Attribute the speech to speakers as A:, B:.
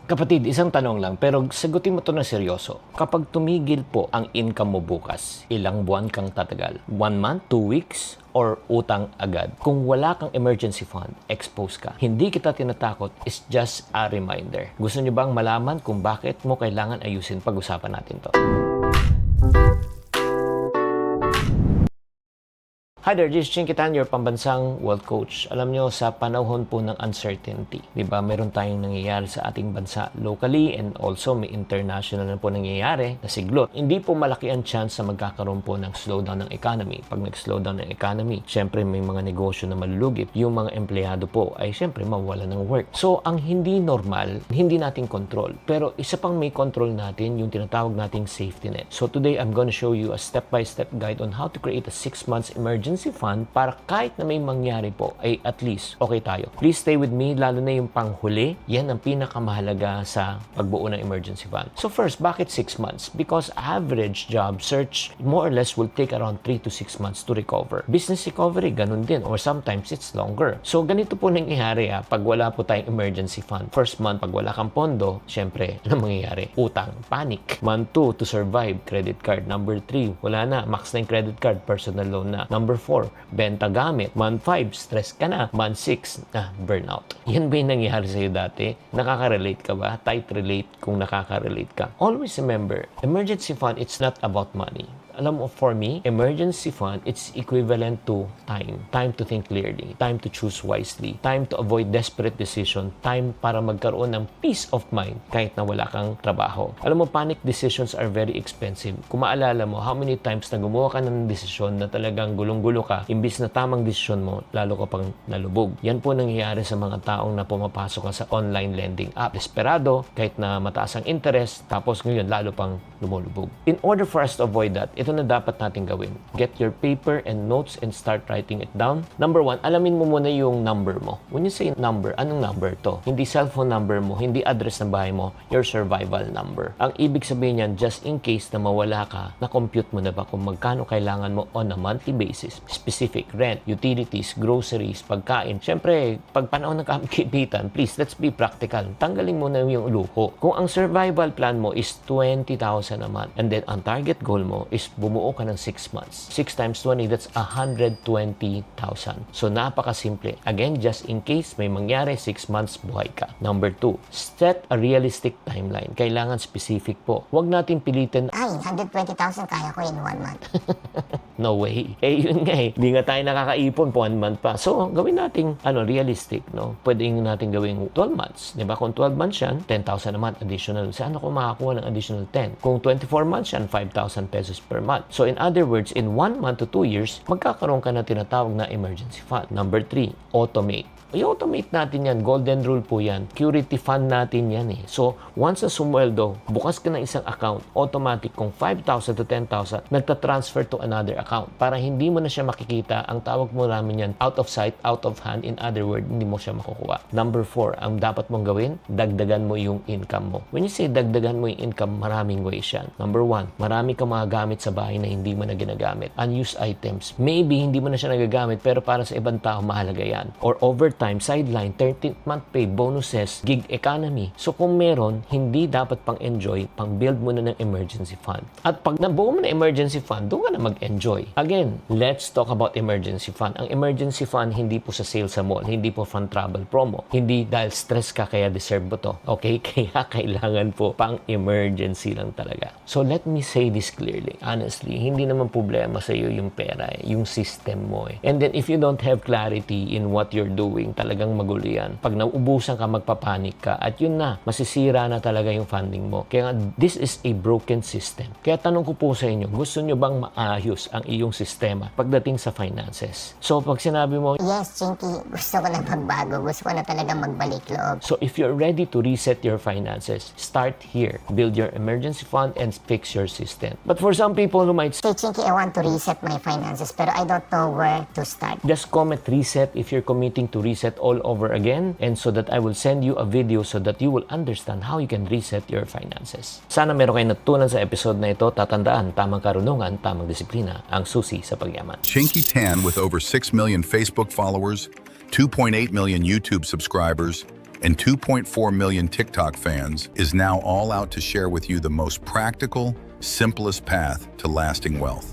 A: Kapatid, isang tanong lang, pero sagutin mo to na seryoso. Kapag tumigil po ang income mo bukas, ilang buwan kang tatagal? 1 month, 2 weeks, or utang agad? Kung wala kang emergency fund, expose ka. Hindi kita tinatakot, is just a reminder. Gusto niyo bang malaman kung bakit mo kailangan ayusin? Pag-usapan natin to. Hi there, this is Chinky Tan, your pambansang wealth coach. Alam nyo, sa panahon po ng uncertainty, di ba, meron tayong nangyayari sa ating bansa locally and also may international na po nangyayari na siglot. Hindi po malaki ang chance na magkakaroon po ng slowdown ng economy. Pag nag-slowdown ng economy, syempre may mga negosyo na malulugip. Yung mga empleyado po ay syempre mawala ng work. So, ang hindi normal, hindi natin control. Pero isa pang may control natin, yung tinatawag nating safety net. So, today, I'm gonna show you a step-by-step guide on how to create a 6 months emergency fund para kahit na may mangyari po ay at least okay tayo. Please stay with me, lalo na yung panghuli. Yan ang pinakamahalaga sa pagbuo ng emergency fund. So first, bakit 6 months? Because average job search more or less will take around 3 to 6 months to recover. Business recovery, ganun din, or sometimes it's longer. So ganito po nangyayari pag wala po tayong emergency fund. First month, pag wala kang pondo, syempre, ano mangyayari? Utang, panic. Month 2, to survive, credit card. Number 3, wala na, max na yung credit card, personal loan na. Number 4, benta gamit. Month 5, stress ka na. Month 6, burnout. Yan ba yung nangyari sa'yo dati? Nakaka-relate ka ba? Tight relate kung nakaka-relate ka. Always remember, emergency fund, it's not about money. Alam mo, for me, emergency fund, it's equivalent to time. Time to think clearly. Time to choose wisely. Time to avoid desperate decision. Time para magkaroon ng peace of mind kahit na wala kang trabaho. Alam mo, panic decisions are very expensive. Kung maalala mo, how many times na gumawa ka ng desisyon na talagang gulong-gulo ka, imbis na tamang desisyon mo, lalo ka pang nalubog. Yan po nangyayari sa mga taong na pumapasok ka sa online lending app. Desperado, kahit na mataas ang interest, tapos ngayon lalo pang lumulubog. In order for us to avoid that, ito na dapat natin gawin. Get your paper and notes and start writing it down. Number 1, alamin mo muna yung number mo. When you say number, anong number to? Hindi cellphone number mo, hindi address ng bahay mo, your survival number. Ang ibig sabihin yan, just in case na mawala ka, na-compute mo na ba kung magkano kailangan mo on a monthly basis? Specific, rent, utilities, groceries, pagkain. Siyempre, pag panahon ng kapitan, please, let's be practical. Tanggalin mo na yung luho. Kung ang survival plan mo is 20,000 a month, and then ang target goal mo is bumuo ka ng 6 months. 6 times 20, that's 120,000. So, napakasimple. Again, just in case may mangyari, 6 months buhay ka. Number 2, set a realistic timeline. Kailangan specific po. Huwag natin pilitin,
B: Ay, 120,000 kaya ko in 1 month.
A: no way. Yun nga Hindi nga tayo nakakaipon po 1 month pa. So, gawin natin, realistic, no? Pwede natin gawin 12 months. Diba? Kung 12 months yan, 10,000 a month additional. Saan ako makakuha ng additional 10? Kung 24 months yan, 5,000 pesos per month. So, in other words, in 1 month to 2 years, magkakaroon ka na tinatawag na emergency fund. Number 3, automate. I-automate natin yan. Golden rule po yan. Security fund natin yan So, once na sumweldo, bukas ka ng isang account, automatic kung 5,000 to 10,000, nagta-transfer to another account. Para hindi mo na siya makikita, ang tawag mo namin yan, out of sight, out of hand. In other words, hindi mo siya makukuha. Number 4, ang dapat mong gawin, dagdagan mo yung income mo. When you say dagdagan mo yung income, maraming ways yan. Number 1, marami kang mga gamit sa bahay na hindi mo na ginagamit. Unused items. Maybe hindi mo na siya nagagamit, pero para sa ibang tao, mahalaga yan. Or overtime, sideline, 13th month pay, bonuses, gig economy. So kung meron, hindi dapat pang enjoy, pang build mo na ng emergency fund. At pag nabuo mo na emergency fund, doon ka na mag-enjoy. Again, let's talk about emergency fund. Ang emergency fund, hindi po sa sale sa mall, hindi po from travel promo, hindi dahil stress ka kaya deserve mo to. Okay? Kaya kailangan po pang emergency lang talaga. So let me say this clearly. Honestly, hindi naman problema sa iyo yung pera, yung system mo And then if you don't have clarity in what you're doing, talagang magulo yan. Pag nauubusan ka, magpapanik ka, at yun na, masisira na talaga yung funding mo. Kaya this is a broken system. Kaya tanong ko po sa inyo, gusto nyo bang maayos ang iyong sistema pagdating sa finances? So, pag sinabi mo,
B: Yes, Chinky, gusto ko na magbago. Gusto ko na talaga magbalik loob.
A: so if you're ready to reset your finances, start here. Build your emergency fund and fix your system. But for some people who might
B: Say, Chinky, I want to reset my finances, pero I don't know where to start.
A: just comment reset if you're committing to reset all over again, and so that I will send you a video so that you will understand how you can reset your finances. Sana meron kayong natutunan sa episode na ito. Tatandaan, tamang karunungan, tamang disiplina, ang susi sa pagyaman.
C: Chinky Tan, with over 6 million Facebook followers, 2.8 million YouTube subscribers, and 2.4 million TikTok fans, is now all out to share with you the most practical, simplest path to lasting wealth.